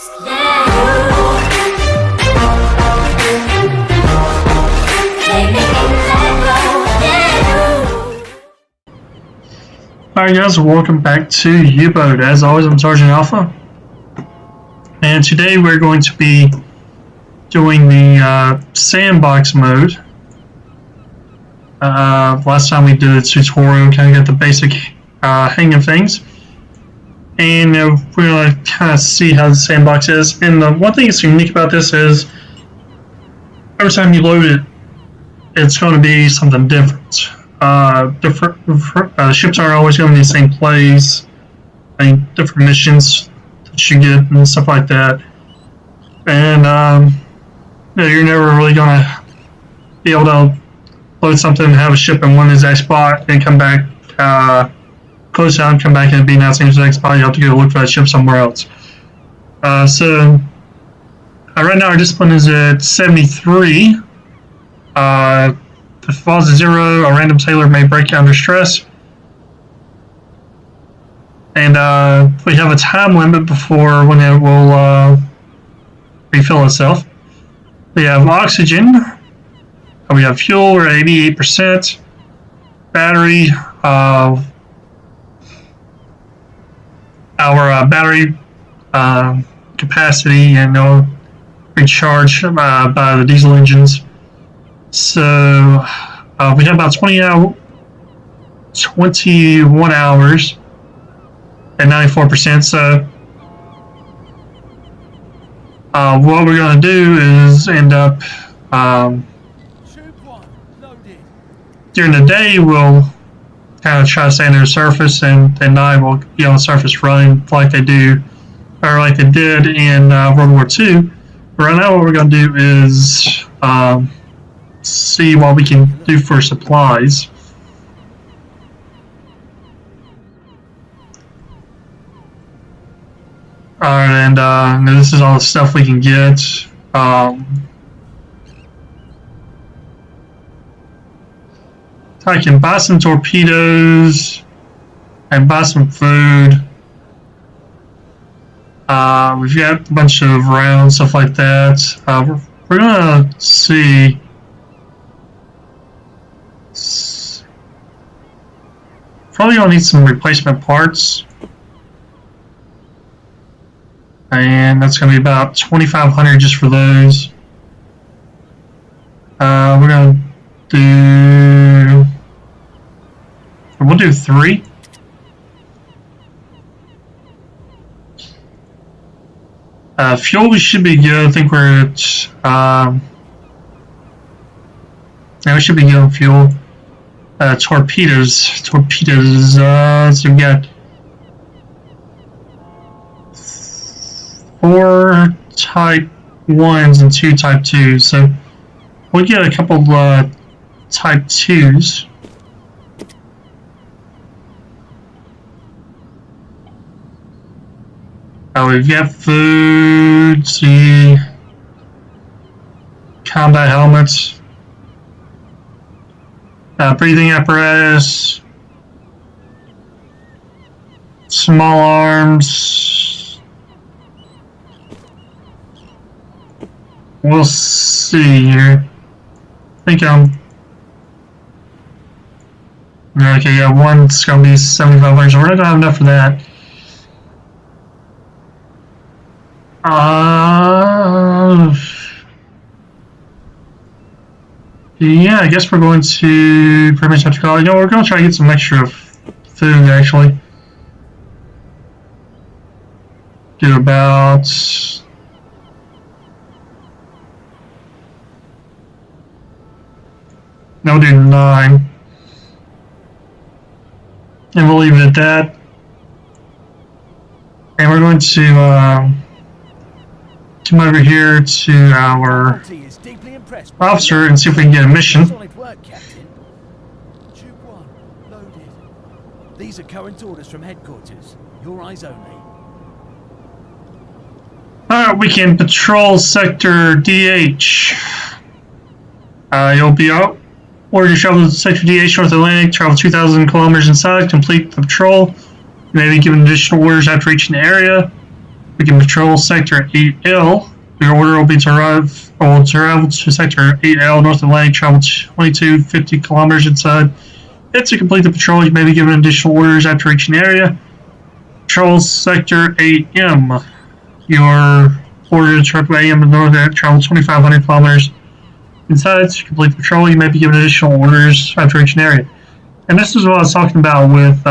Alright guys, welcome back to UBOAT. As always, I'm Sergeant Alpha. And today we're going to be doing the sandbox mode. Last time we did a tutorial, kind of got the basic hang of things. And we're going to kind of see how the sandbox is. And the one thing that's unique about this is every time you load it, it's going to be something different. Ships aren't always going to be the same place. I mean, different missions that you get and stuff like that. And you're never really going to be able to load something and have a ship in one exact spot and come back, close down, come back and be in that same exact spot. You have to go look for that ship somewhere else. So right now our discipline is at 73. If it falls to 0, a random sailor may break under stress. And we have a time limit before when it will refill itself. We have oxygen. We have fuel, we're at 88%. Battery. Our battery capacity and recharge by the diesel engines. So we have about 21 hours at 94%. So what we're going to do is end up during the day we'll kind of try to stay under the surface, and at night we'll be on the surface running like they do, or like they did in World War II. But right now what we're going to do is see what we can do for supplies. Alright, and this is all the stuff we can get. I can buy some torpedoes and buy some food. We've got a bunch of rounds, stuff like that. We're gonna see. Probably gonna need some replacement parts, and that's gonna be about 2,500 just for those. We're gonna do. We'll do 3. Fuel, we should be good. I think we're at. Yeah, we should be good on fuel. Torpedoes. So we got 4 type 1s and 2 type 2s. So we'll get a couple type 2s. We've got food, see, combat helmets, breathing apparatus, small arms. We'll see here. I think okay, yeah, one's gonna be 7,500, so we're not gonna have enough for that. Yeah, I guess we're going to pretty much have to call it. We're going to try to get some extra food, actually. Do about... No, we'll do 9. And we'll leave it at that. And we're going to come over here to our officer and see if we can get a mission. These are current orders from headquarters. Your eyes only. Alright, we can patrol sector DH. You'll be out. Order to travel to sector DH North Atlantic, travel 2,000 kilometers inside, complete the patrol. You may be given additional orders after reaching the area. We can patrol Sector 8L. Your order will be to travel to Sector 8L, North Atlantic, travel 2250 kilometers inside. And to complete the patrol, you may be given additional orders after reaching the area. Patrol Sector 8M. Your order to travel AM to North Atlantic, travel 2500 kilometers inside. To complete the patrol, you may be given additional orders after reaching the area. And this is what I was talking about with,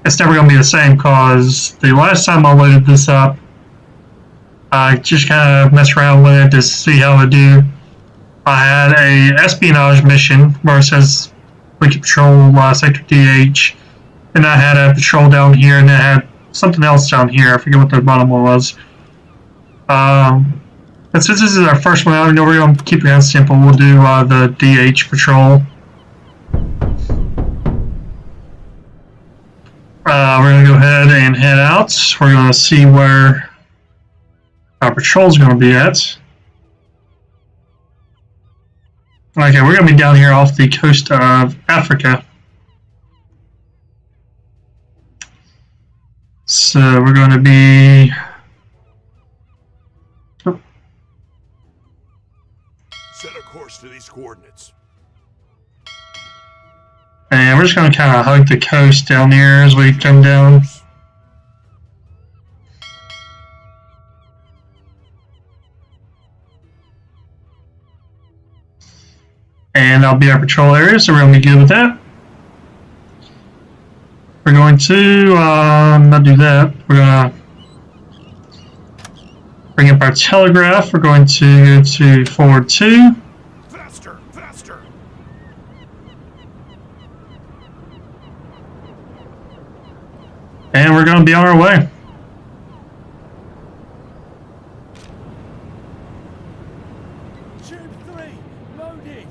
it's never going to be the same, because the last time I loaded this up, I just kind of messed around with it to see how it would do. I had a espionage mission where it says we can patrol Sector DH, and I had a patrol down here, and I had something else down here. I forget what the bottom one was. And since this is our first one, I know we're going to keep it simple. We'll do the DH patrol. We're going to go ahead and head out. We're going to see where our patrol is going to be at. Okay, we're going to be down here off the coast of Africa. So we're going to be... Set a course to these coordinates. And we're just going to kind of hug the coast down here as we come down. And that'll be our patrol area, so we're going to be good with that. We're going to not do that. We're going to bring up our telegraph. We're going to go to forward 2. Faster, faster. And we're going to be on our way. Tube 3, loaded.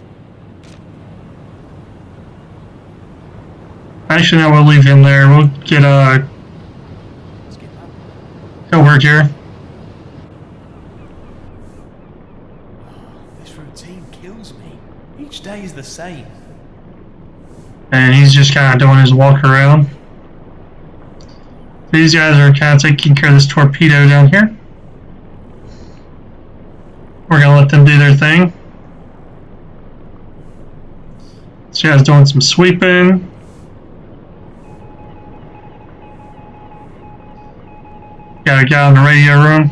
Actually, no, we'll leave him there. We'll get he'll work here. This routine kills me. Each day is the same. And he's just kind of doing his walk around. These guys are kind of taking care of this torpedo down here. We're going to let them do their thing. This guy's doing some sweeping. Got a guy in the radio room.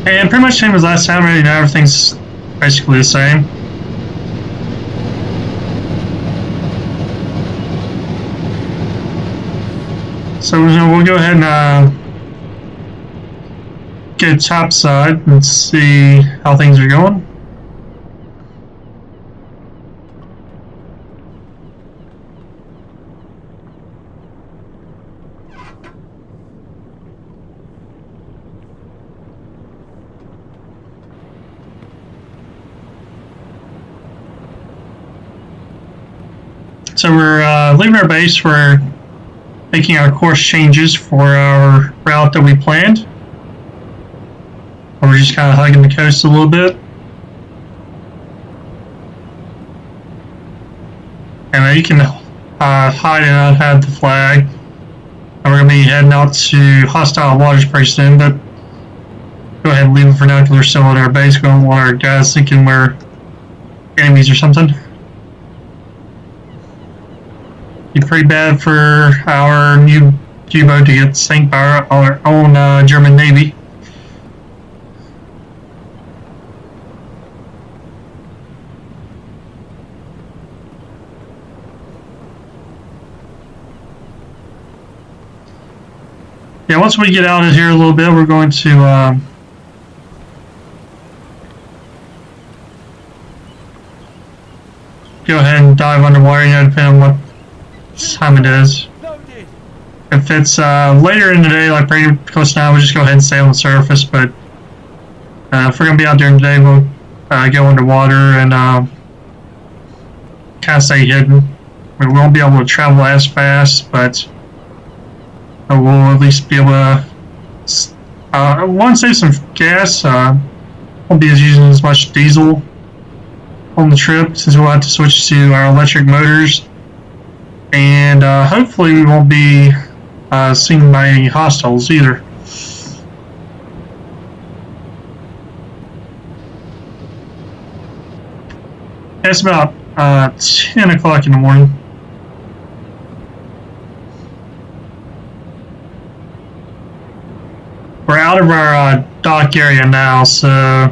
And pretty much same as last time, right now everything's basically the same. So we'll go ahead and get topside and see how things are going. So we're leaving our base. We're making our course changes for our route that we planned. We're just kind of hugging the coast a little bit. And you can hide and unhide the flag. And we're going to be heading out to hostile waters pretty soon, but go ahead and leave it for now because we're still at our base. We don't want our guys thinking we're enemies or something. Be pretty bad for our new UBOAT to get sank by our own German Navy. Yeah, once we get out of here a little bit, we're going to go ahead and dive underwater, depending on what time it is. If it's later in the day, like pretty close now, we'll just go ahead and stay on the surface. But if we're gonna be out during the day, we'll go underwater and kind of stay hidden. We won't be able to travel as fast, but we'll at least be able to. I want to save some gas. Won't be using as much diesel on the trip since we'll have to switch to our electric motors, and hopefully we won't be seen by any hostiles either. It's about 10 o'clock in the morning. We're out of our dock area now, so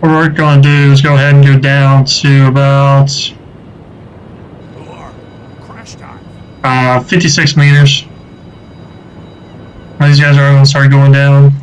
what we're going to do is go ahead and go down to about Alarm. Crash time. 56 meters. These guys are going to start going down.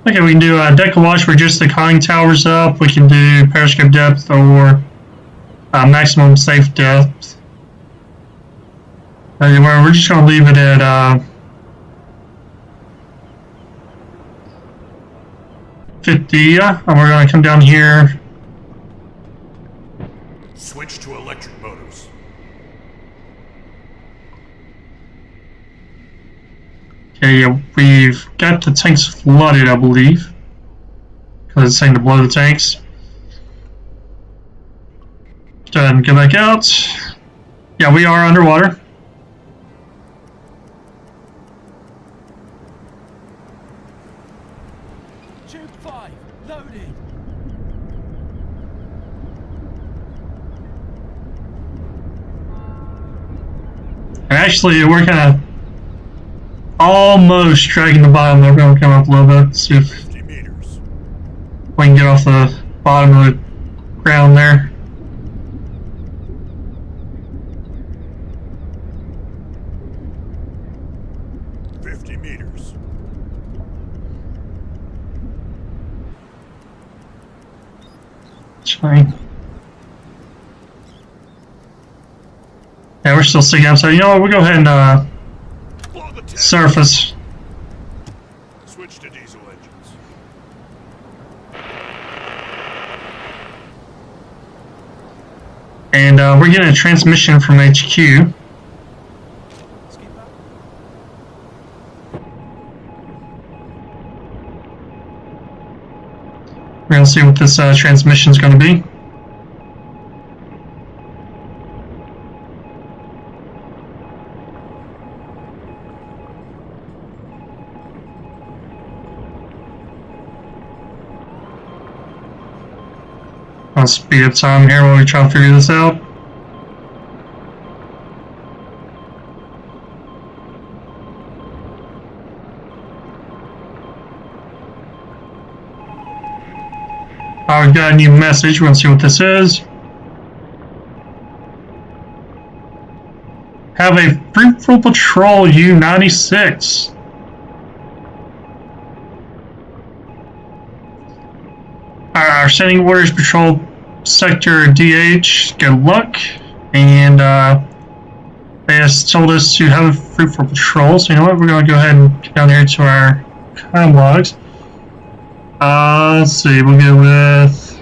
Okay, we can do deck watch for just the conning towers up. We can do periscope depth or maximum safe depth. Anyway, we're just going to leave it at 50, and we're going to come down here. Switch to electric motors. Okay, yeah, we've got the tanks flooded, I believe, because it's saying to blow the tanks. Go ahead and go back out. Yeah, we are underwater. Tube 5, loaded. And actually, we're kind of almost dragging the bottom. We're going to come up a little bit, see if 50 meters. we can get off the bottom of the ground there. Fine. Yeah, we're still sticking up, so you know what, we'll go ahead and surface. Switch to diesel engines. And we're getting a transmission from HQ. We're going to see what this transmission is going to be. I'll speed up time here while we try to figure this out. We've got a new message. We're going to see what this is. Have a fruitful patrol, U-96. Our sending orders patrol sector DH. Good luck. And they just told us to have a fruitful patrol. So you know what? We're going to go ahead and get down here to our comm logs. Let's see, we'll go with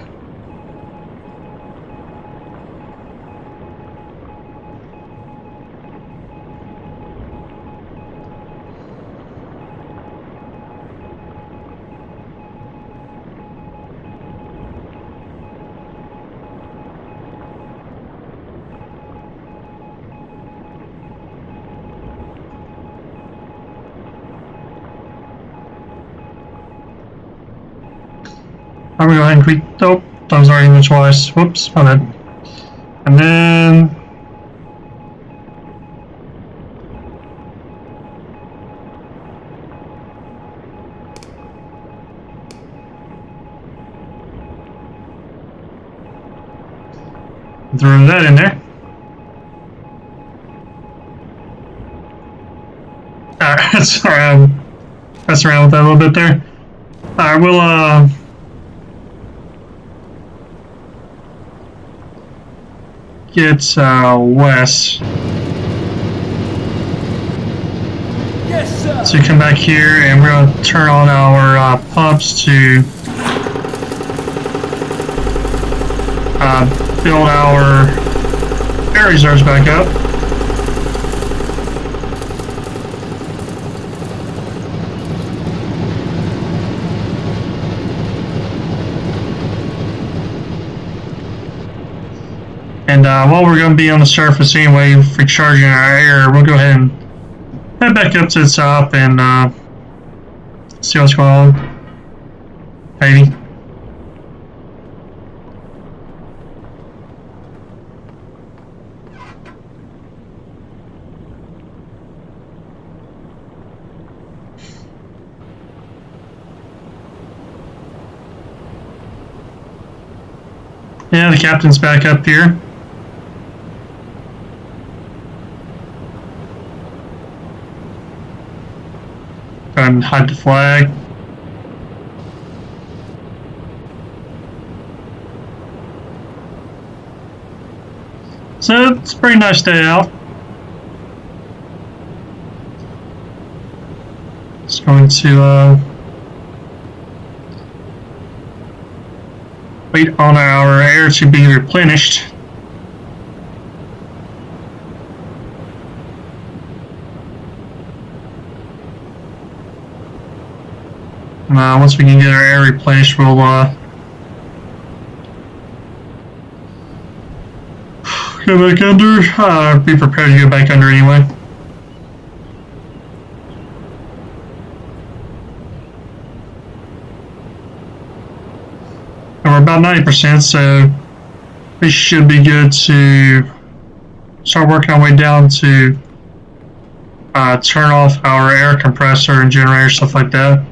I'm gonna go ahead and tweak. Oh, that was already in the twice. Whoops, my bad. And then throw that in there. Alright, sorry, I'm messing around with that a little bit there. Alright, we'll get west. Yes, sir. So come back here and we're going to turn on our pumps to build our air reserves back up. And while we're going to be on the surface anyway, recharging our air, we'll go ahead and head back up to the top and see what's going on. Maybe. Yeah, the captain's back up here. Go ahead and hide the flag. So it's a pretty nice day out. It's going to wait on our air to be replenished. Once we can get our air replenished, we'll go back under. Be prepared to go back under anyway. And we're about 90%, so we should be good to start working our way down to turn off our air compressor and generator, stuff like that.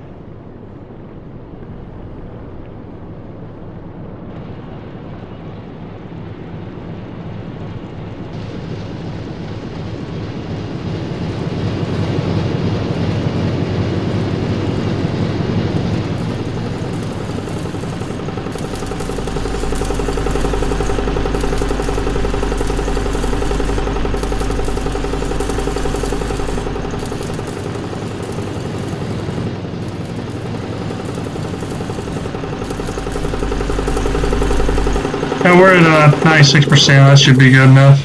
And we're at 96%, that should be good enough.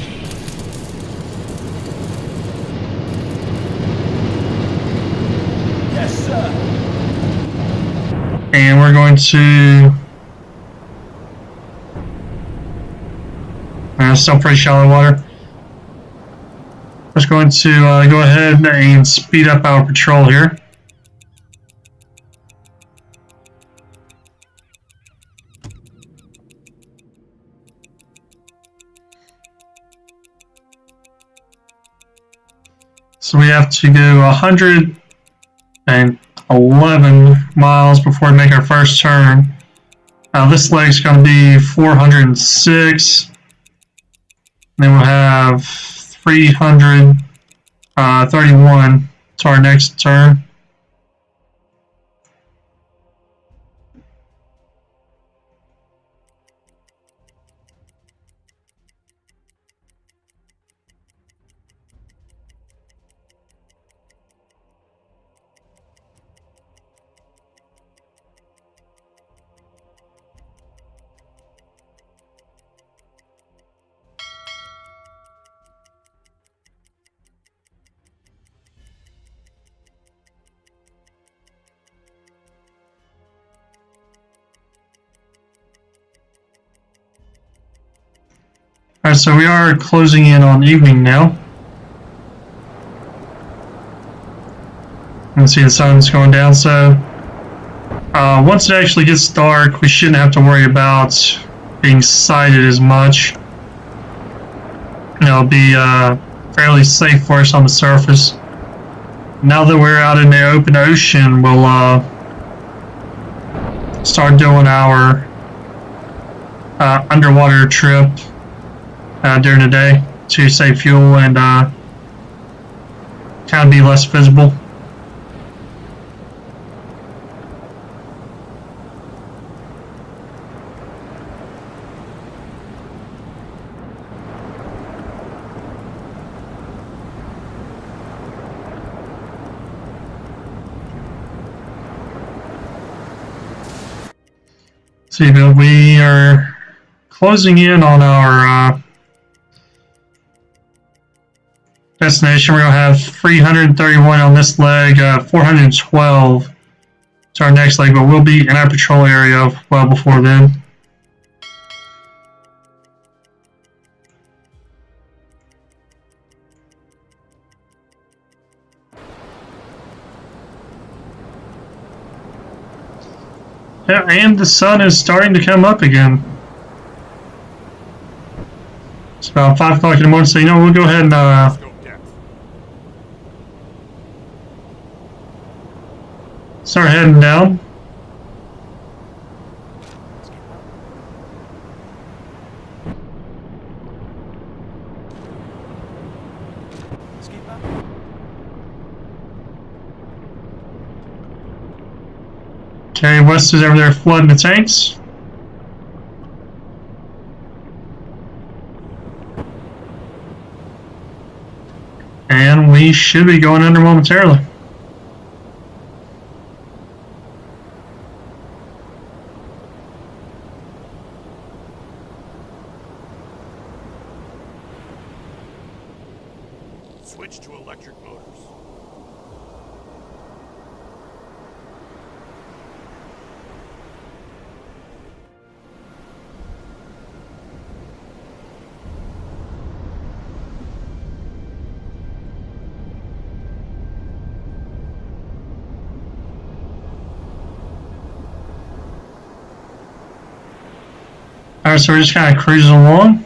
Yes, sir. And we're going to... still pretty shallow water. Just going to go ahead and speed up our patrol here. So we have to go 111 miles before we make our first turn. This leg's going to be 406. Then we'll have 331 to our next turn. Alright, so we are closing in on evening now. You can see the sun's going down, so once it actually gets dark, we shouldn't have to worry about being sighted as much. It'll be fairly safe for us on the surface. Now that we're out in the open ocean, we'll start doing our underwater trip during the day to save fuel and kind of be less visible. See, but we are closing in on our destination. We're going to have 331 on this leg, 412 to our next leg, but we'll be in our patrol area well before then. Yeah, and the sun is starting to come up again. It's about 5 o'clock in the morning, so you know, we'll go ahead and Scope depth. start heading down. Okay, West is over there flooding the tanks. And we should be going under momentarily. Switch to electric motors. Alright, so we're just kind of cruising along.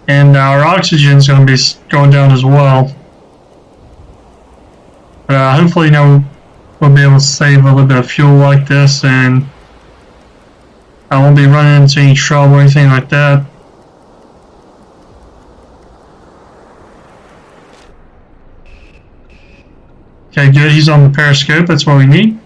And our oxygen is going to be going down as well. But hopefully, you know, we'll be able to save a little bit of fuel like this, and I won't be running into any trouble or anything like that. Okay, good. He's on the periscope. That's what we need.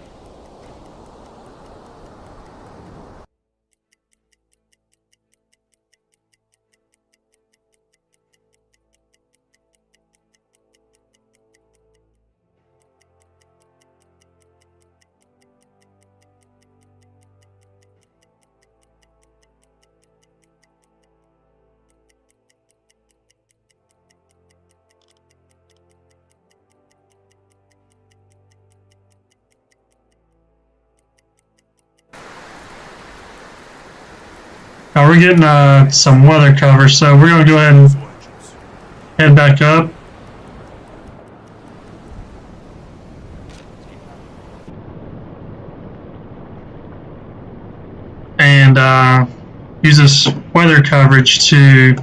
Now we're getting some weather cover, so we're going to go ahead and Diesel engines. head back up. And use this weather coverage to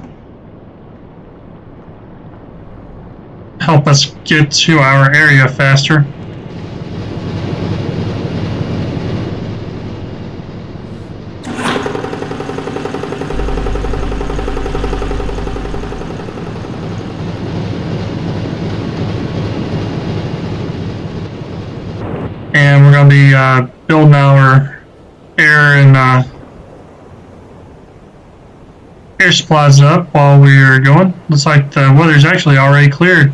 help us get to our area faster. And we're going to be building our air and air supplies up while we're going. Looks like the weather's actually already cleared.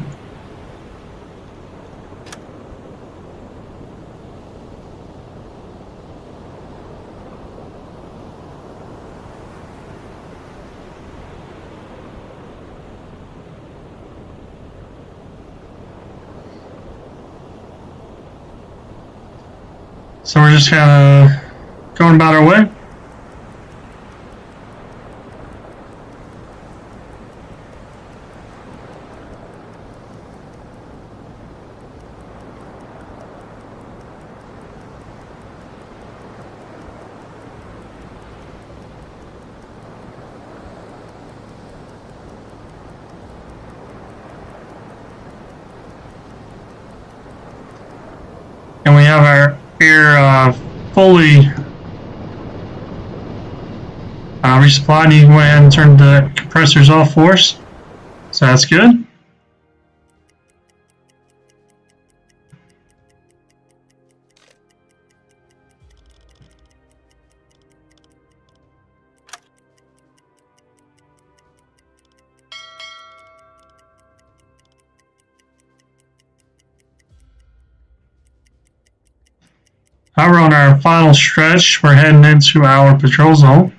So we're just kind of going about our way. And we have our air fully resupplied. You can go ahead and turn the compressors off for us. So that's good. Now we're on our final stretch. We're heading into our patrol zone.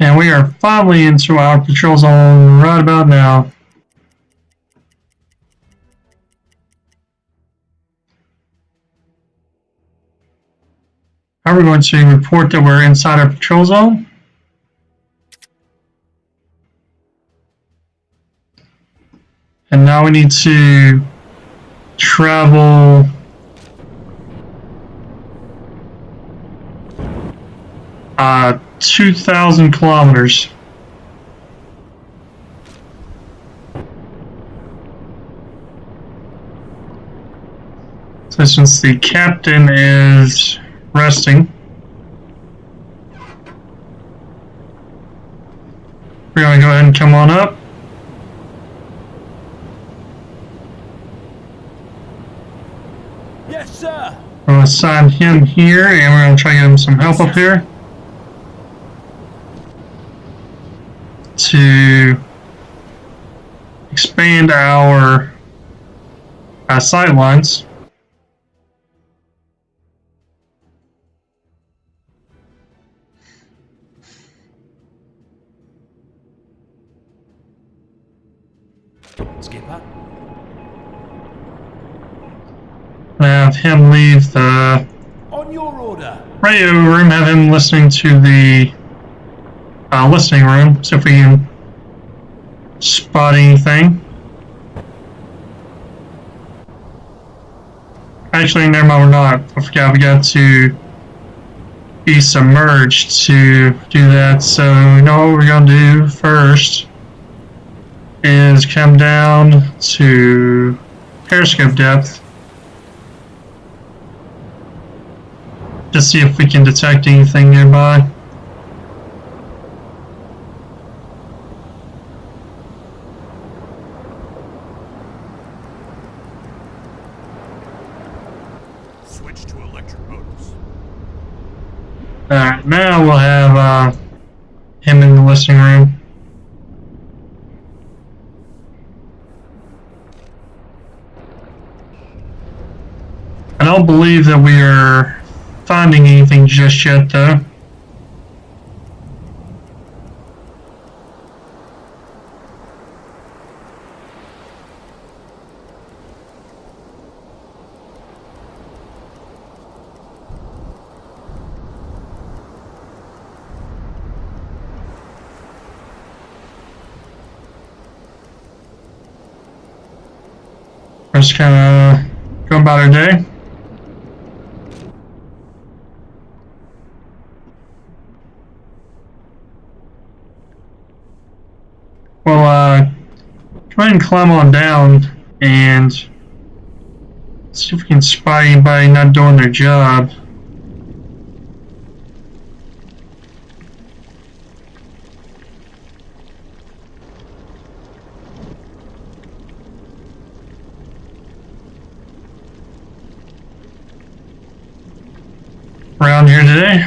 And we are finally into our patrol zone right about now. Now we're going to report that we're inside our patrol zone. And now we need to travel 2,000 kilometers. So since the captain is resting, we're going to go ahead and come on up. Yes, sir. I'm going to assign him here, and we're going to try to get him some help up here to expand our sight lines. Skipper. Have him leave the On your order. radio room, have him listening to the listening room, see if we can spot anything. Actually, never mind, we're not. I forgot we got to be submerged to do that, so we know what we're going to do first is come down to periscope depth to see if we can detect anything nearby. Switch to electric motors. Alright, now we'll have him in the listening room. I don't believe that we are finding anything just yet, though. We're just kind of going about our day. Well, go ahead and climb on down and see if we can spot anybody not doing their job. Around here today?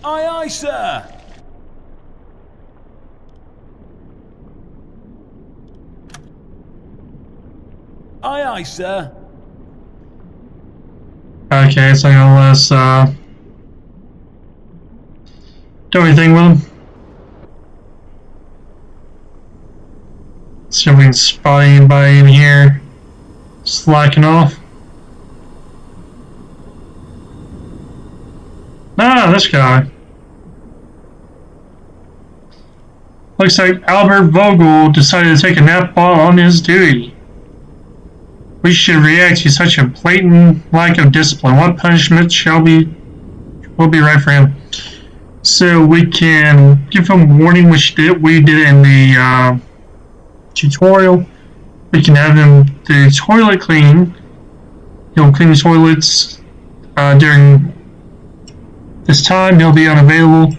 Aye, aye, sir. Aye, aye, sir. Okay, so I'm gonna let us do anything with them. See if we can spot anybody in here slacking off. Ah, this guy. Looks like Albert Vogel decided to take a nap while on his duty. We should react to such a blatant lack of discipline. What punishment will be right for him? So we can give him warning, which we did in the tutorial. We can have him do toilet cleaning. He'll clean the toilets during this time. He'll be unavailable.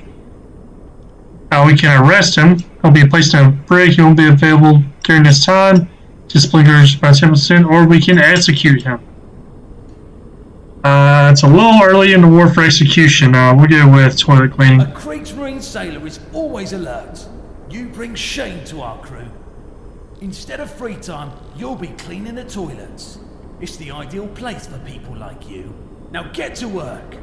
We can arrest him. He'll be placed in a brig. He won't be available during this time. Disciplinary by 10%, or we can execute him. It's a little early in the war for execution. We'll go with toilet cleaning. A Kriegsmarine sailor is always alert. You bring shame to our crew. Instead of free time, you'll be cleaning the toilets. It's the ideal place for people like you. Now get to work.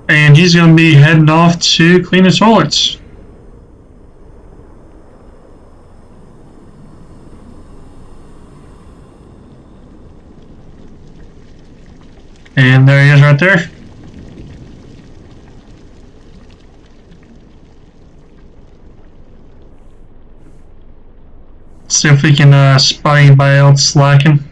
And he's going to be heading off to clean the toilets. And there he is right there. See if we can spot anybody else slacking.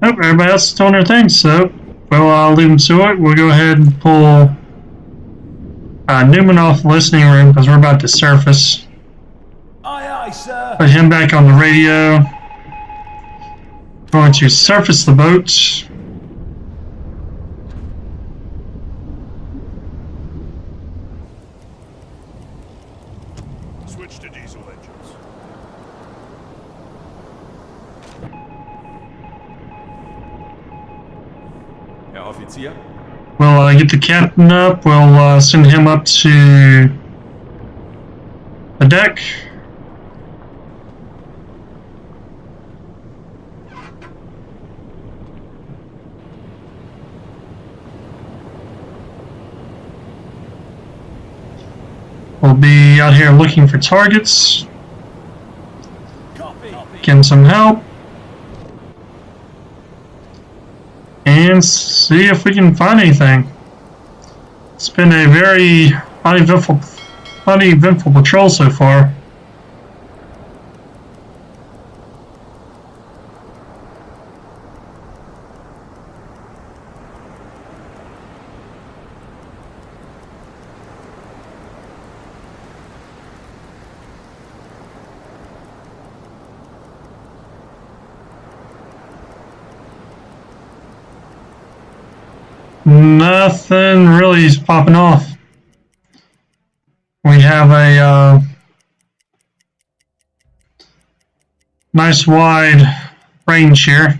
Nope, everybody else is doing their thing, so I'll leave them to it. We'll go ahead and pull Newman off the listening room because we're about to surface. Aye, aye, sir. Put him back on the radio. Going to surface the boat. Switch to diesel engines. Herr Offizier? We'll get the captain up. We'll send him up to the deck. We'll be out here looking for targets. Getting some help. And see if we can find anything. It's been a very uneventful patrol so far. Nothing really is popping off. We have a nice wide range here.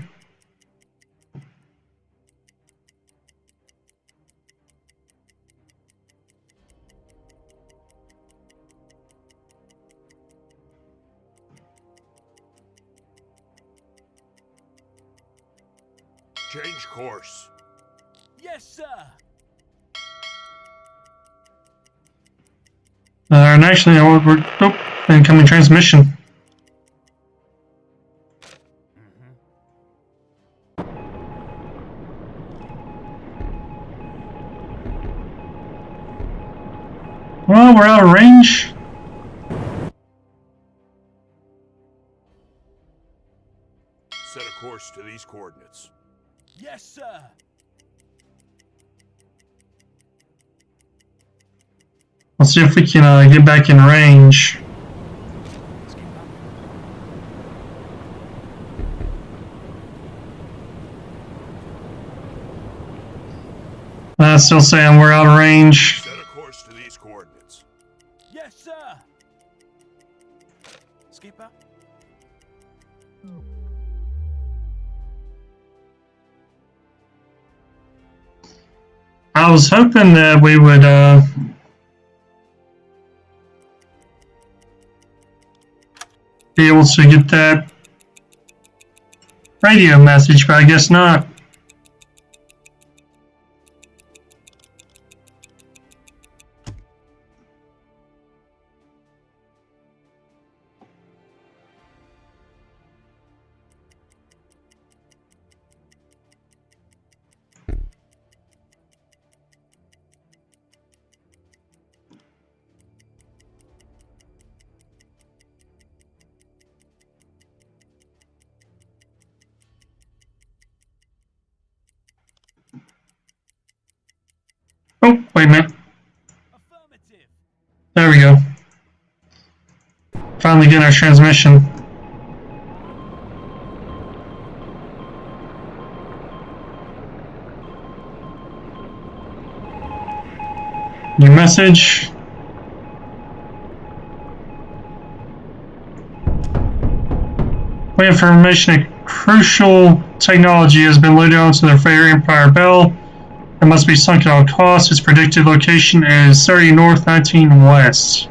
Change course. Yes, sir. And actually, we're incoming transmission. Well, we're out of range. Set a course to these coordinates. Yes, sir. Let's see if we can get back in range. Still saying we're out of range. Set a course to these coordinates. Yes, sir. Skipper. I was hoping that we would be able to get that radio message, but I guess not. Wait a minute. Affirmative. There we go. Finally getting our transmission. New message. For information, a crucial technology has been loaded onto the Freighter Empire Bell. It must be sunk at all costs. Its predicted location is 30 north, 19 west.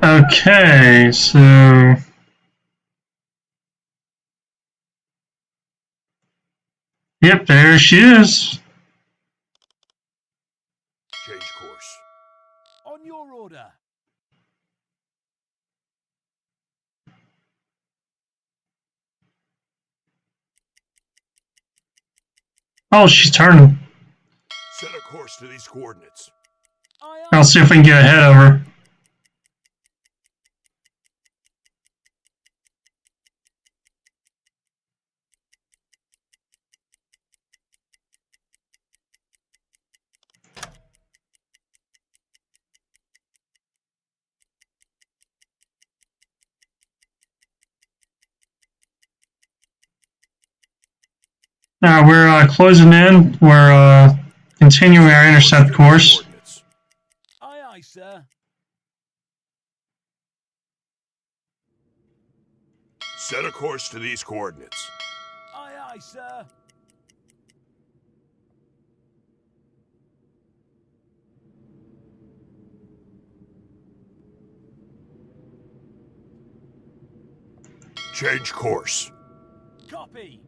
Okay, so yep, there she is. Change course. On your order. Oh, she's turning. Set a course to these coordinates. Aye, I'll aye. see if we can get ahead of her. Now we're closing in. We're continuing our intercept course. Coordinates. Aye, aye, sir. Set a course to these coordinates. Aye, aye, sir. Change course. Copy.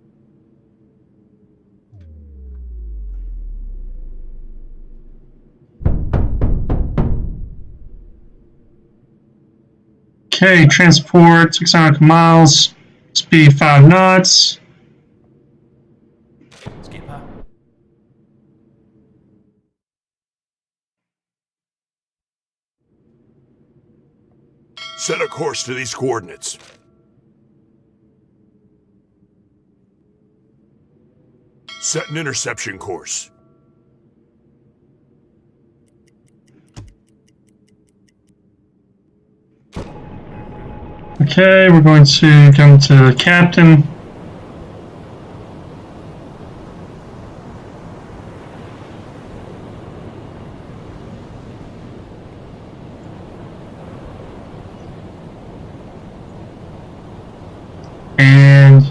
Okay, transport 600 miles, speed 5 knots. Skipper. Set a course to these coordinates. Set an interception course. Okay, we're going to come to the captain. And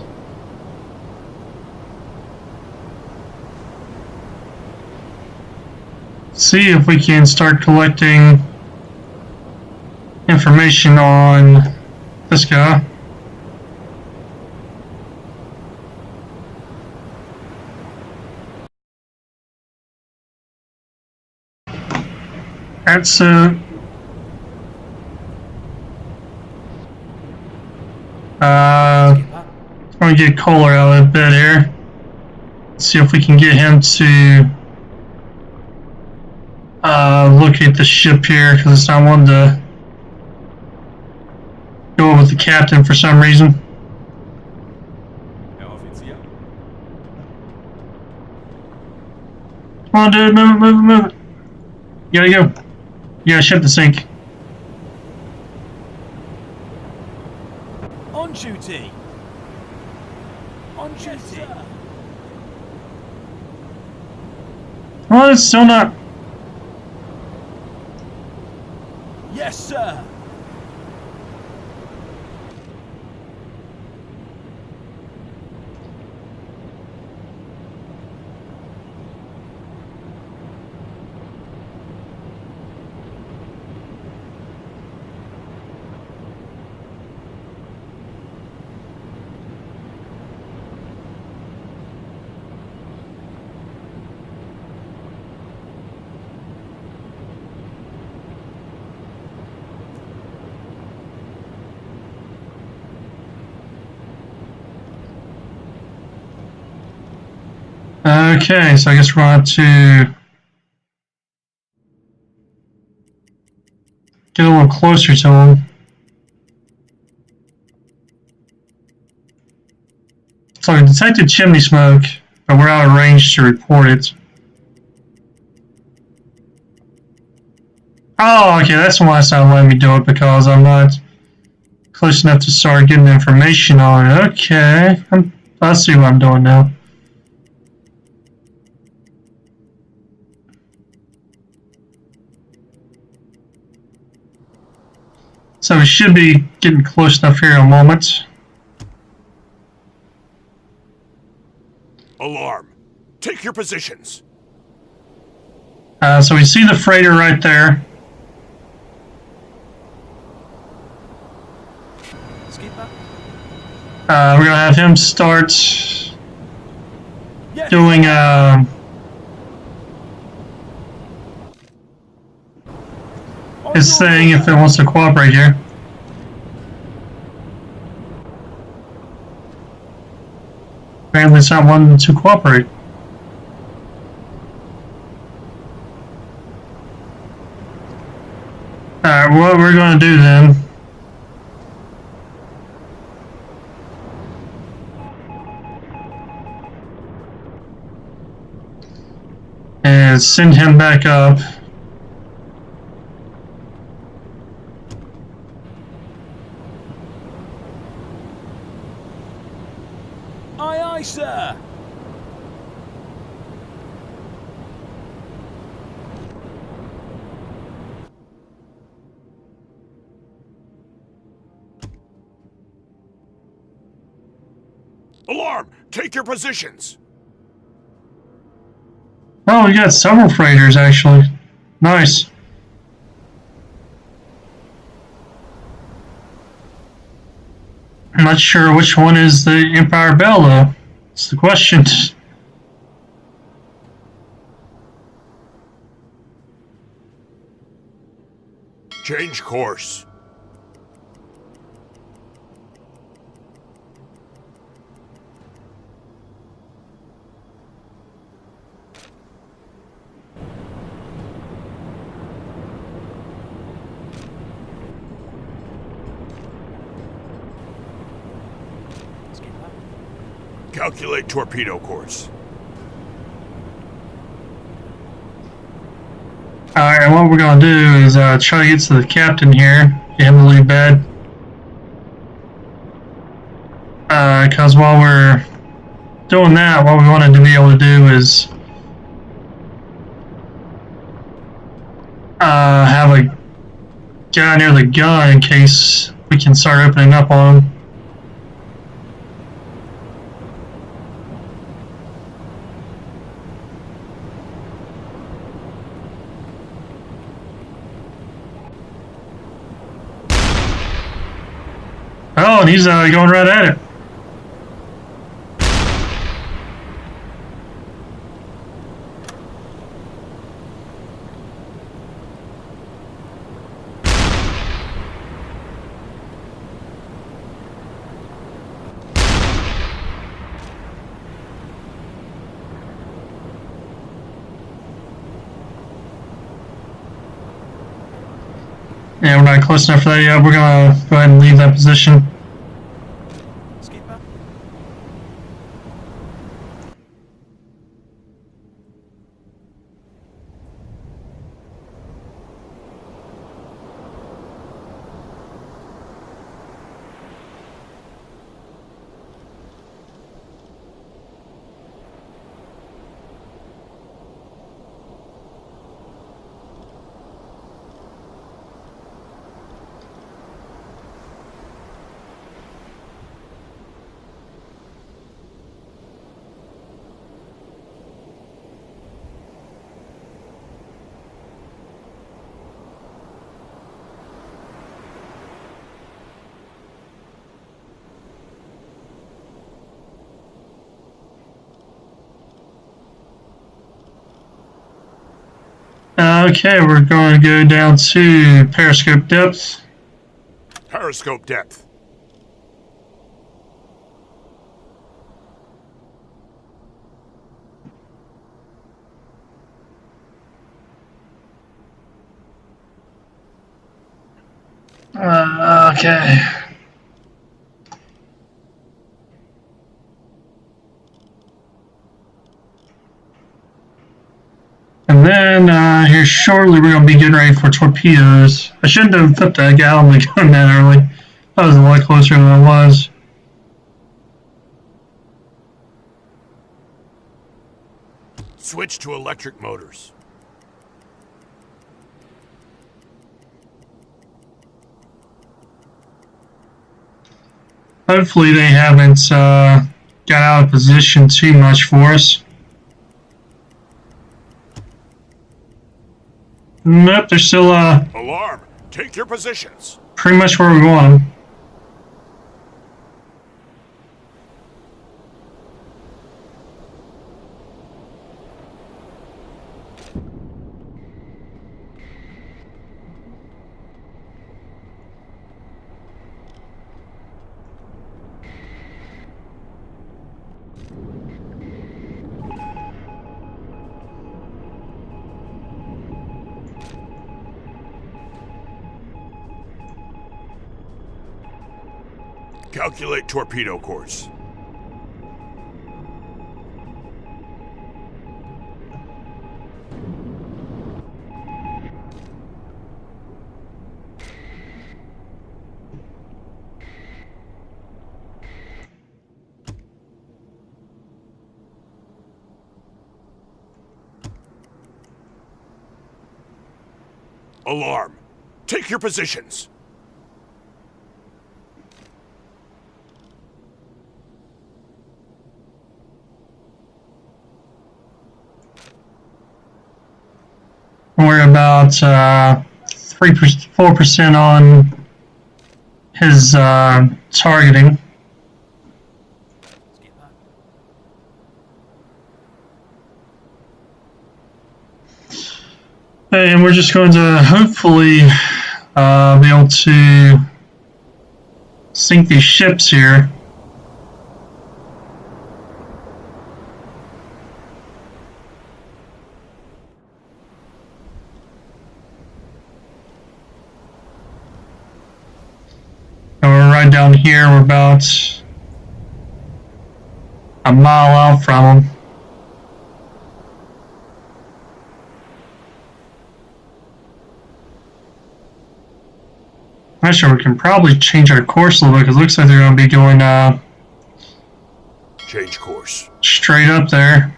see if we can start collecting information on this guy. That's I'm going to get Kohler out of bed here. See if we can get him to locate the ship here, because it's not wanting to go with the captain for some reason. Herr Offizier. Come on, dude, move it, move it, move it. You gotta go. You gotta ship the sink. On duty. On duty. Well, it's still not. Yes, sir. Okay, so I guess we're going to get a little closer to him. So we detected chimney smoke, but we're out of range to report it. Oh, okay, that's why it's not letting me do it, because I'm not close enough to start getting information on it. Okay, I see what I'm doing now. So we should be getting close enough here in a moment. Alarm! Take your positions! So we see the freighter right there. Skipper? We're going to have him start Yeah. doing his thing if it wants to cooperate here. Apparently it's not wanting to cooperate. Alright, what we're going to do then is send him back up. Aye, aye, sir. Alarm! Take your positions! Oh, we got several freighters actually. Nice. I'm not sure which one is the Empire Bell though. It's the question. Change course. Skipper? Calculate torpedo course. Alright, what we're going to do is try to get to the captain here, get him to leave bed. Because while we're doing that, what we wanted to be able to do is have a guy near the gun in case we can start opening up on him. Oh, and he's going right at it. Yeah, we're not close enough for that yet. We're going to go ahead and leave that position. Skipper? Okay, we're going to go down to periscope depth. Periscope depth. Okay. And then here shortly we're going to be getting ready for torpedoes. I shouldn't have put the gallon of the gun that early. That was a lot closer than it was. Switch to electric motors. Hopefully they haven't got out of position too much for us. Nope, they're still Alarm! Take your positions. pretty much where we want them. Calculate torpedo course. Alarm! Take your positions. We're about 4% on his targeting. And we're just going to hopefully be able to sink these ships here. And we're right down here. We're about a mile out from them. Actually, we can probably change our course a little bit because it looks like they're going to be going Change course. straight up there.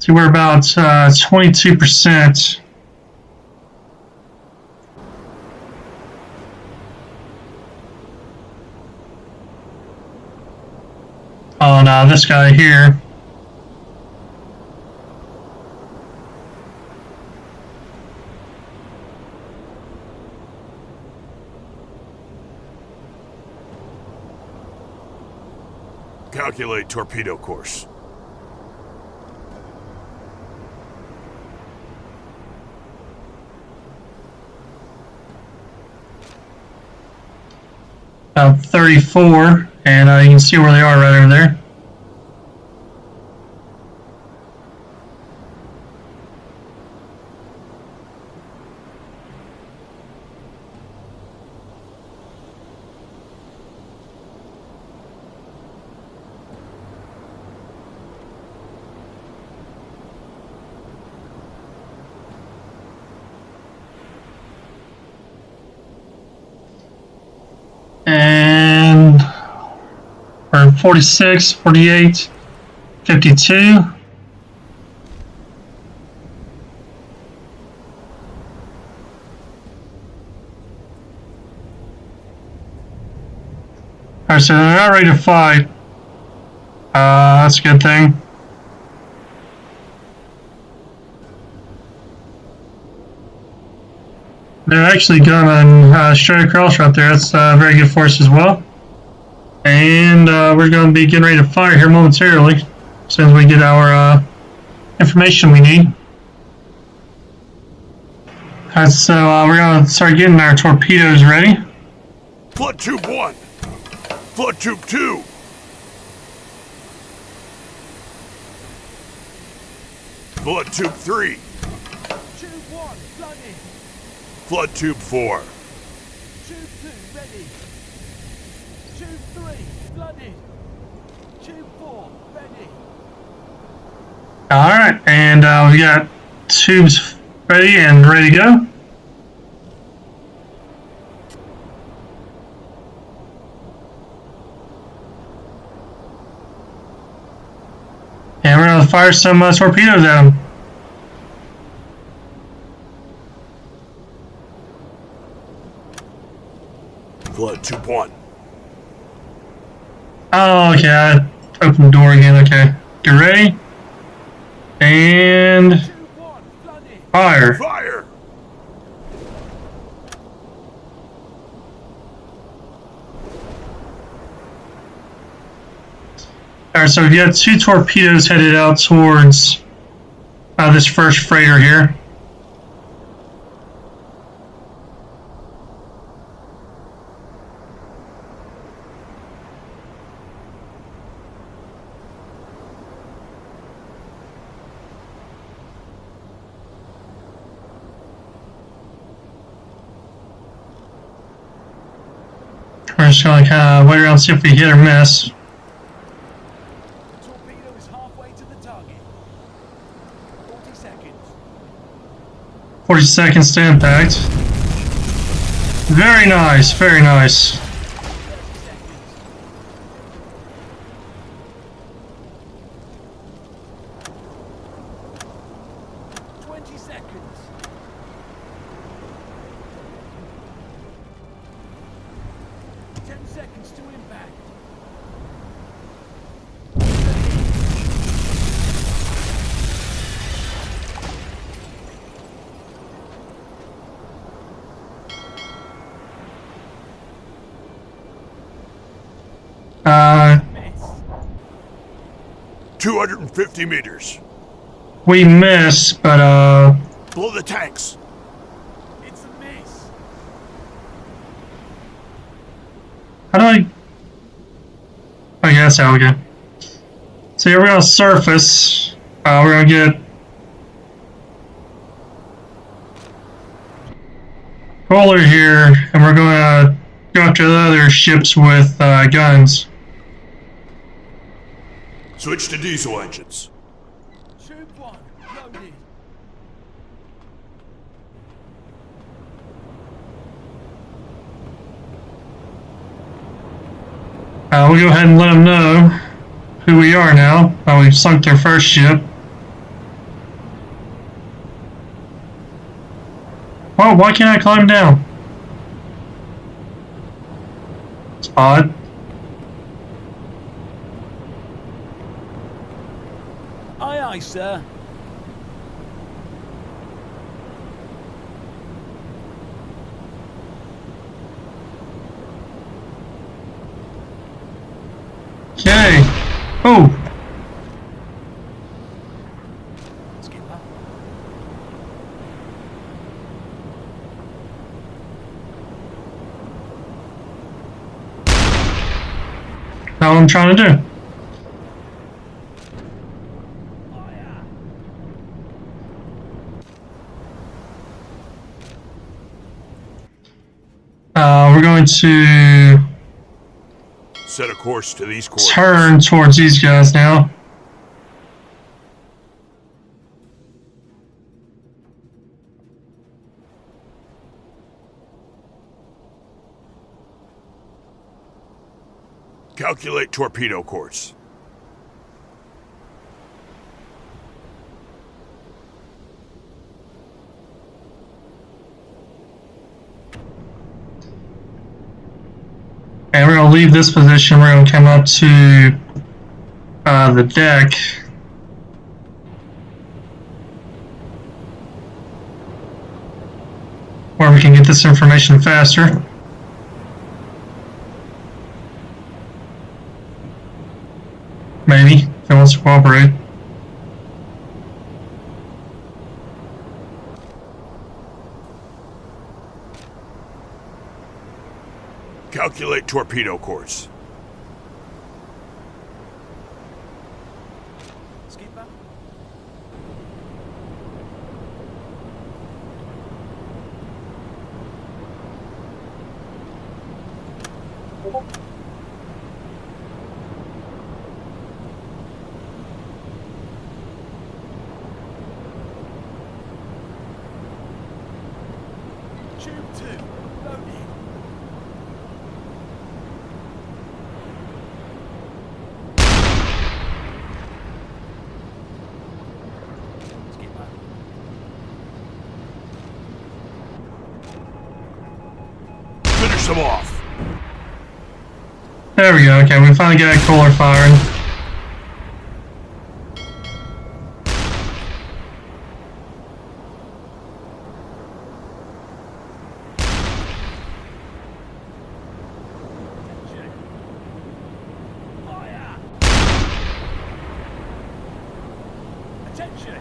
See, we're about 22%. On this guy here. Calculate torpedo course. About 34, and you can see where they are right over there. And we're 46, 48, 52. Alright, so they're not ready to fight. That's a good thing. They're actually going straight across right there. That's very good for us as well. And we're going to be getting ready to fire here momentarily as soon as we get our information we need. Alright, so we're going to start getting our torpedoes ready. Flood tube 1. Flood tube 2. Flood tube 3. Tube 1, flooded. Flood tube 4. Tube 2, ready. Tube 3, flooded. Tube 4, ready. Alright, and we got tubes ready and ready to go. And we're going to fire some torpedoes at them. Flood tube 1. Oh, okay, I opened the door again, okay. Get ready. And... Tube 1, flooded. fire. Fire! Alright, so we've got 2 torpedoes headed out towards this first freighter here. We're just going to kind of wait around and see if we hit or miss. The torpedo is halfway to the target. 40 seconds. 40 seconds to impact. Very nice, very nice. 30 seconds. 20 seconds. 10 seconds to impact. Miss. 250 meters. We missed, but Blow the tanks. It's a miss. how do I? I guess how we go. So here we're gonna surface. We're gonna get roller here, and we're gonna go after the other ships with guns. Switch to diesel engines. Tube 1, loaded. We'll go ahead and let them know who we are now. We've sunk their first ship. Oh, why can't I climb down? It's odd. Aye, aye, sir. Okay. Oh, Skipper. not what I'm trying to do. Fire. We're going to Set a course to these coordinates. turn towards these guys now. Calculate torpedo course. And we're going to leave this position. We're going to come up to the deck. Where we can get this information faster. Maybe, if it wants to cooperate. Calculate torpedo course. Skipper. Tube 2, loaded. Skipper. Finish them off. There we go. Okay, we finally got a cooler firing. Fire! Attention!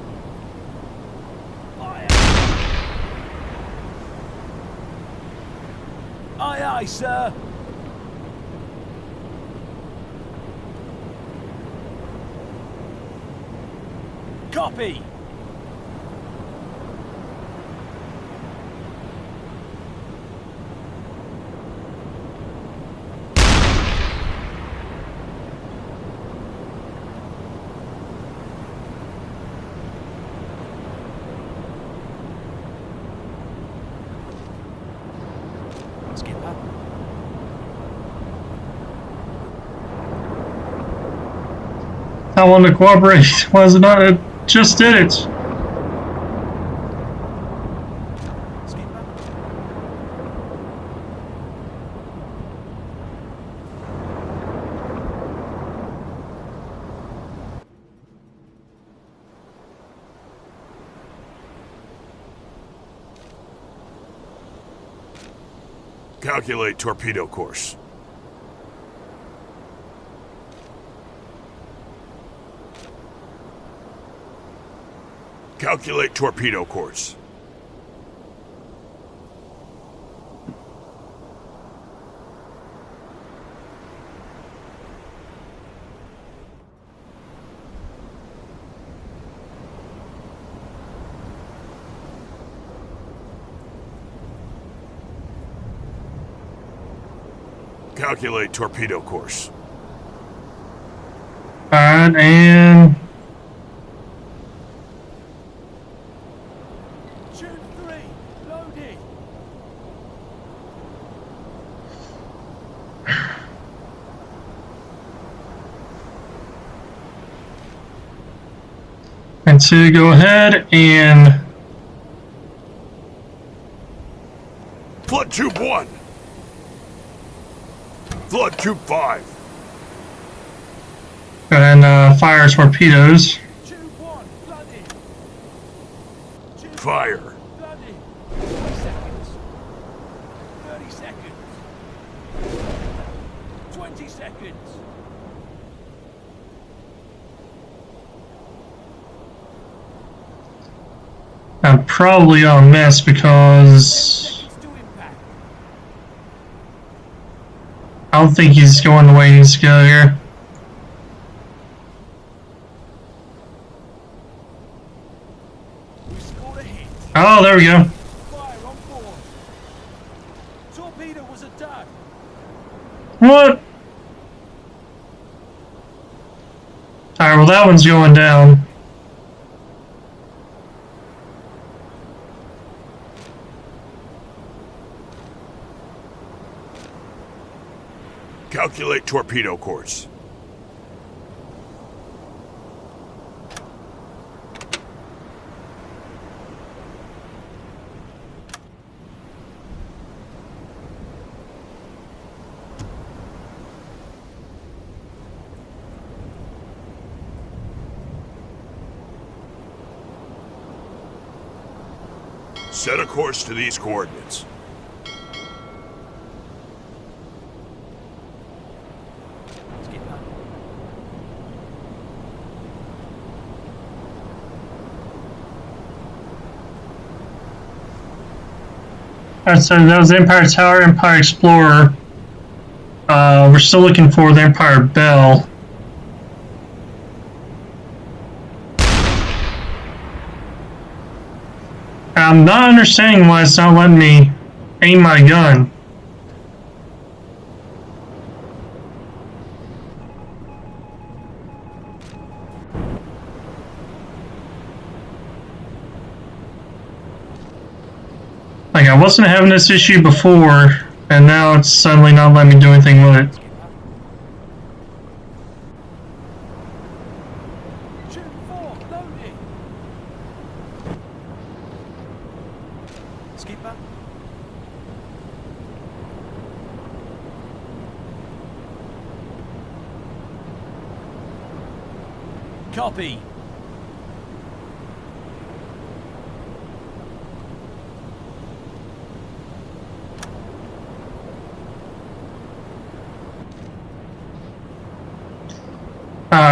Fire! Aye, aye, sir. Copy! Skipper. I want to cooperate. Why is it not? It just did it. Skipper. Calculate torpedo course. Calculate torpedo course. Calculate torpedo course. Alright, and Tube 3, loaded. to go ahead and Flood tube 1. Flood tube 5. fire torpedoes. Tube 1, flooded. Tube Fire. flooded. 20 seconds. 30 seconds. 20 seconds. I'm probably gonna miss because Seconds to impact. I don't think he's going the way he needs to go here. We scored a hit. Oh, there we go. Fire on board. Torpedo was a dud. What? Alright, well that one's going down. Calculate torpedo course. Set a course to these coordinates. Skipper. Alright, so that was Empire Tower, Empire Explorer. We're still looking for the Empire Bell. I'm not understanding why it's not letting me aim my gun. I wasn't having this issue before, and now it's suddenly not letting me do anything with it. Tube 4, loading. Skipper. Copy.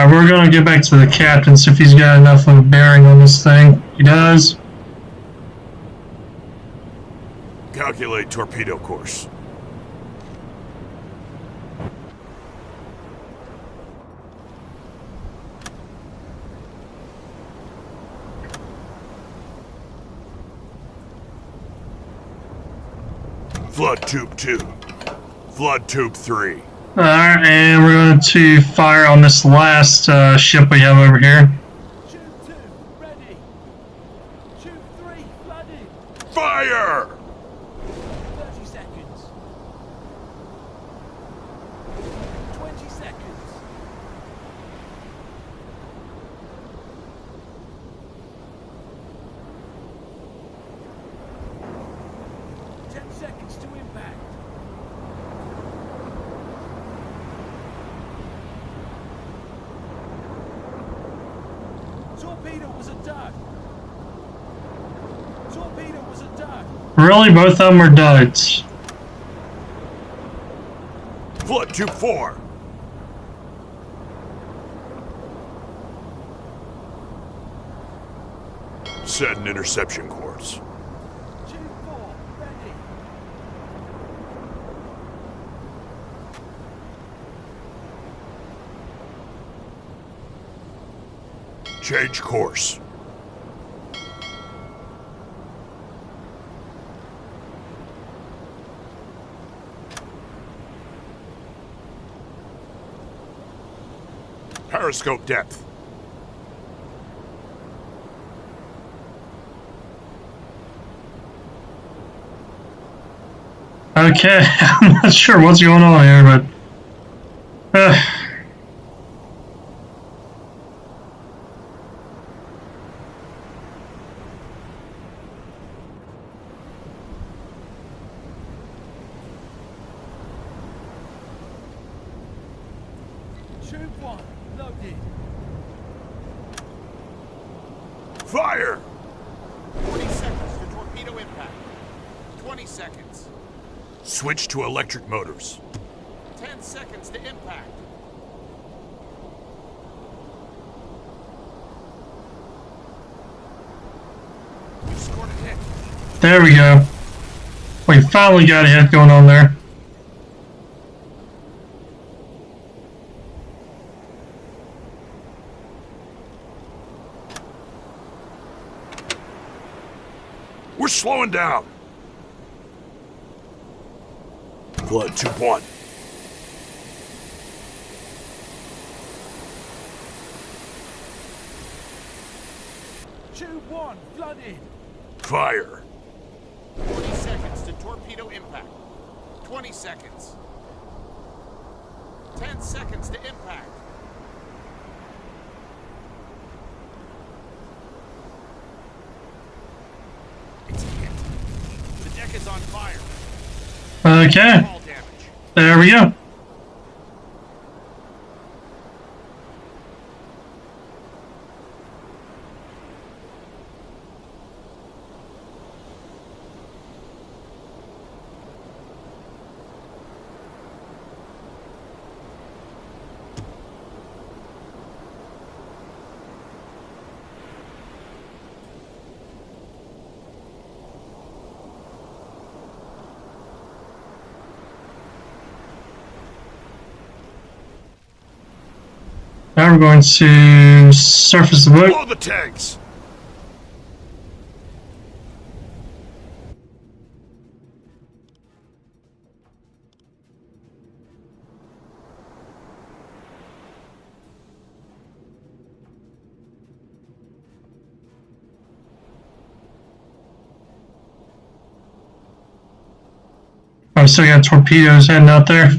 We're gonna get back to the captain, see if he's got enough of a bearing on this thing. He does. Calculate torpedo course. Flood tube 2. Flood tube 3. Alright, and we're going to fire on this last ship we have over here. Tube 2, ready. Tube 3, flooded. Fire! 30 seconds. 20 seconds. Seconds to impact. Torpedo was a dud. Torpedo was a dud. Really, both of them are duds. Flood tube 4. Set an interception course. Tube 4, ready. Change course. Periscope depth. Okay, I'm not sure what's going on here, but... Tube 1, loaded. Fire! 20 seconds to torpedo impact. 20 seconds. Switch to electric motors. 10 seconds to impact. You scored a hit. There we go. We finally got a hit going on there. We're slowing down. Flood tube 1. Tube 1, flooded. Fire. 40 seconds to torpedo impact. 20 seconds. 10 seconds to impact. It's a hit. The deck is on fire. Okay, Hull damage. there we go. Now we're going to surface the boat. Blow the tanks. I've still got torpedoes heading out there.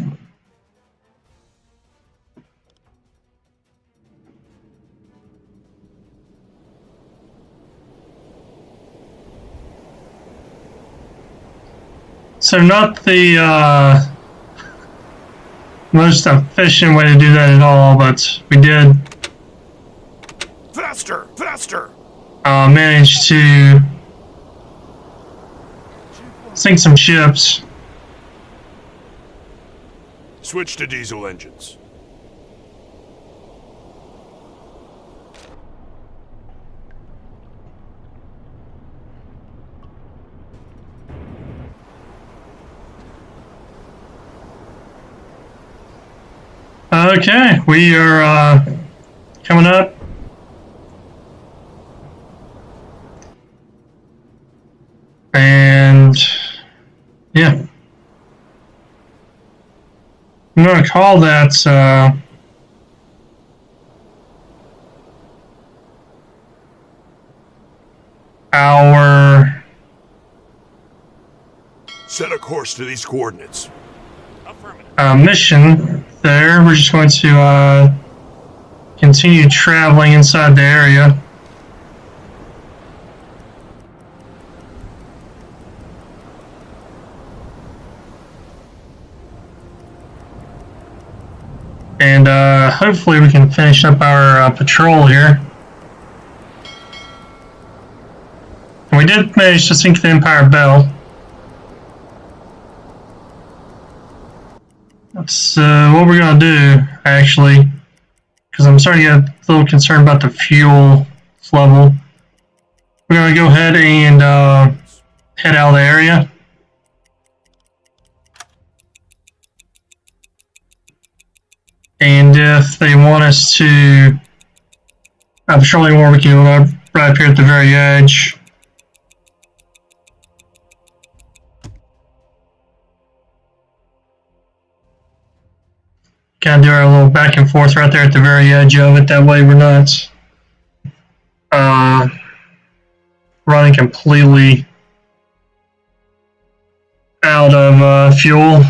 So not the most efficient way to do that at all, but we did Faster! Faster! manage to sink some ships. Switch to diesel engines. Okay, we are coming up. And yeah, I'm going to call that our Set a course to these coordinates. Affirmative. mission there. We're just going to continue traveling inside the area. And hopefully we can finish up our patrol here. And we did manage to sink the Empire Bell. That's what we're going to do, actually, because I'm starting to get a little concerned about the fuel level. We're going to go ahead and head out of the area. And if they want us to patrol more, we can do that right up here at the very edge. Kind of do our little back and forth right there at the very edge of it. That way we're not running completely out of fuel.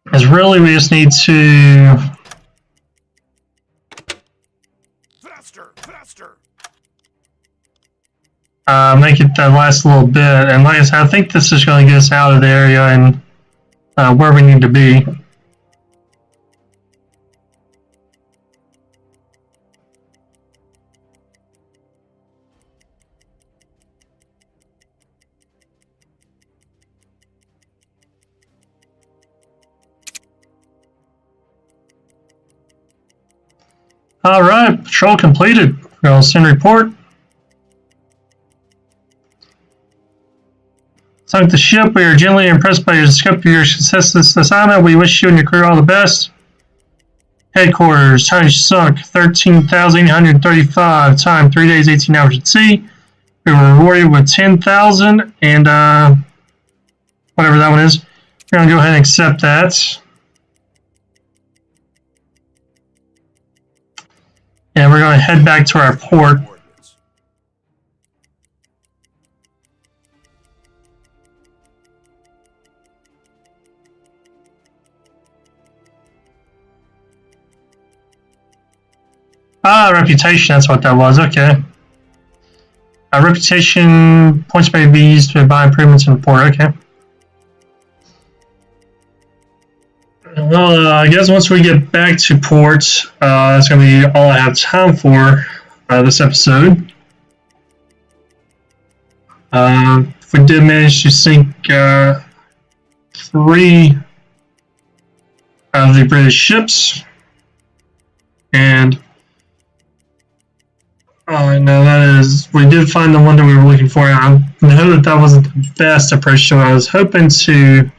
Because really we just need to Faster! make it that last little bit. And like I said, I think this is going to get us out of the area and where we need to be. Alright, patrol completed. We'll send report. Sunk the ship. We are genuinely impressed by your scope of your successful assignment. We wish you and your crew all the best. Headquarters. Tonnage sunk 13,835. Time 3 days, 18 hours at sea. We were rewarded with 10,000 and whatever that one is. We're going to go ahead and accept that. And we're going to head back to our port. Reputation, that's what that was, okay. Reputation points may be used to buy improvements in the port, okay. Well, I guess once we get back to port, that's going to be all I have time for this episode. We did manage to sink 3 of the British ships, and no, that is, we did find the one that we were looking for. I know that that wasn't the best approach to it. I was hoping to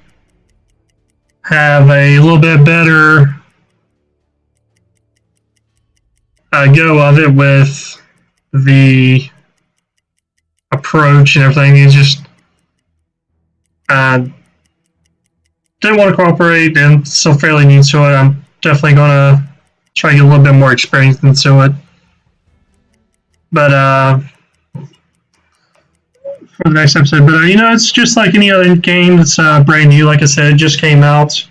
have a little bit better go of it with the approach and everything. It's just didn't want to cooperate and still fairly new to it. I'm definitely going to try to get a little bit more experience into it. But for the next episode, but it's just like any other game that's brand new. Like I said, it just came out.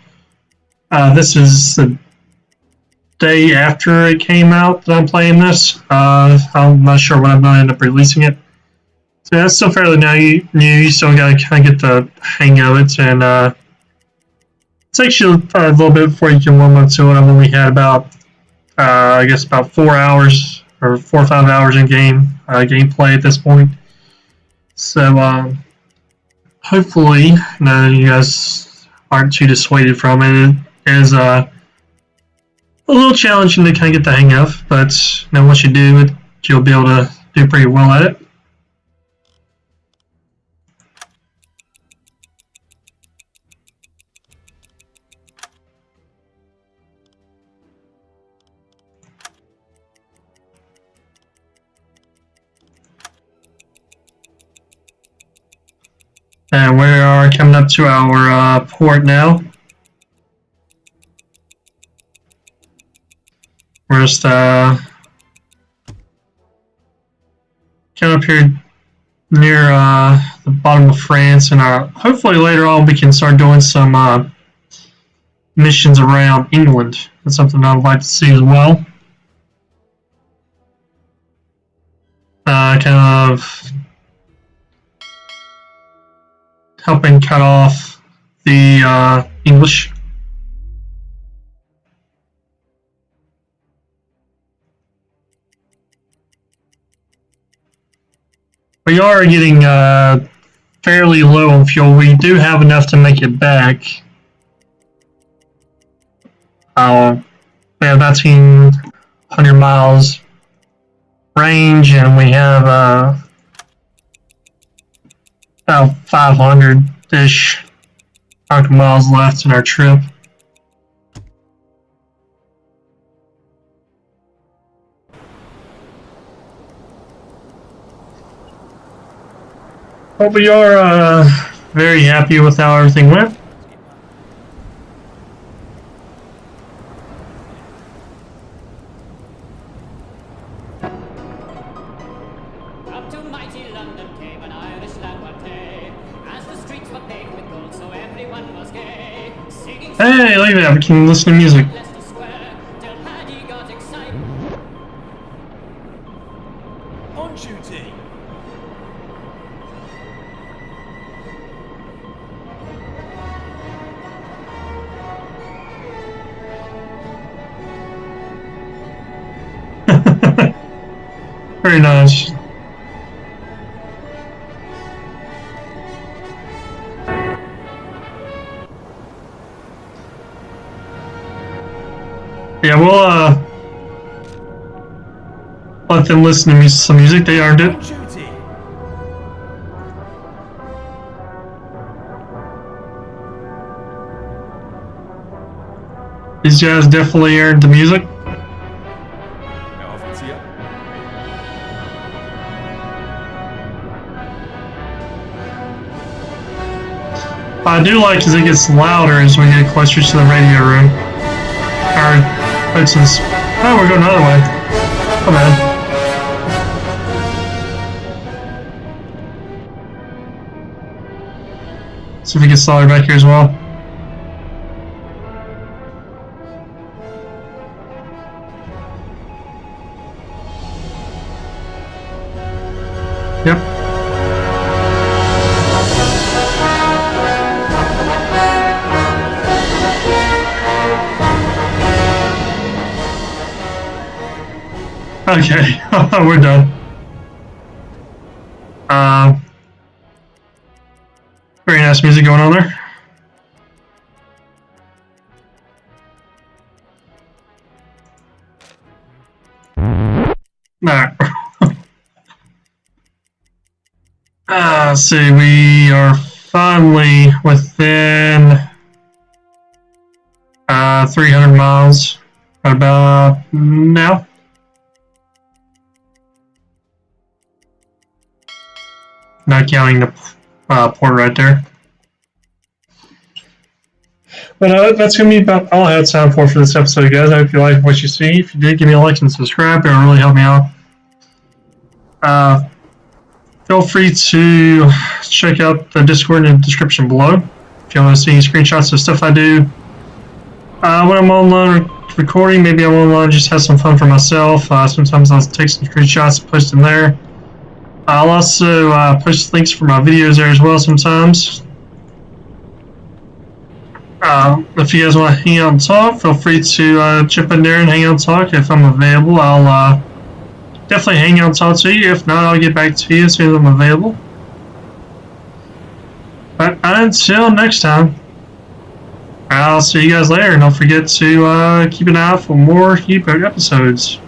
This is the day after it came out that I'm playing this. I'm not sure when I'm going to end up releasing it. So that's still fairly new. You still got to kind of get the hang of it, and it takes you a little bit before you can warm up to it. I've only had about, I guess, about 4 hours or 4 or 5 hours in gameplay at this point. So hopefully, you guys aren't too dissuaded from it. It is a little challenging to kind of get the hang of, but once you do it, you'll be able to do pretty well at it. And we are coming up to our port now. We're just kind of up here near the bottom of France, and hopefully later on we can start doing some missions around England. That's something I would like to see as well. Kind of helping cut off the English. We are getting fairly low on fuel. We do have enough to make it back. We have 1,900 miles range, and we have about 500-ish miles left in our trip. But we are very happy with how everything went. Up to mighty London came an Irish lad one day, as the streets were paved with gold, so everyone was gay. Singing, Hey, look at that, we can listen to music. Leicester Square, till Paddy got excited. On duty. Very nice. Yeah, we'll let them listen to some music. They earned it. On duty. These guys definitely earned the music. Herr Offizier. What I do like is it gets louder as we get closer to the radio room. Or, it's just, oh, we're going the other way. Come on. See if it gets louder back here as well. Yep. Okay, we're done. Very nice music going on there. Alright. Let's see, we are finally within 300 miles right about now. not counting the port right there. But that's going to be about all I had time for this episode, guys. I hope you like what you see. If you did, give me a like and subscribe. It will really help me out. Feel free to check out the Discord in the description below if you want to see screenshots of stuff I do. When I'm online recording, maybe I'm online just have some fun for myself. Sometimes I'll take some screenshots and post them there. I'll also post links for my videos there as well sometimes. If you guys want to hang out and talk, feel free to jump in there and hang out and talk. If I'm available, I'll definitely hang out and talk to you. If not, I'll get back to you as soon as I'm available. But until next time, I'll see you guys later. And don't forget to keep an eye out for more UBOAT episodes.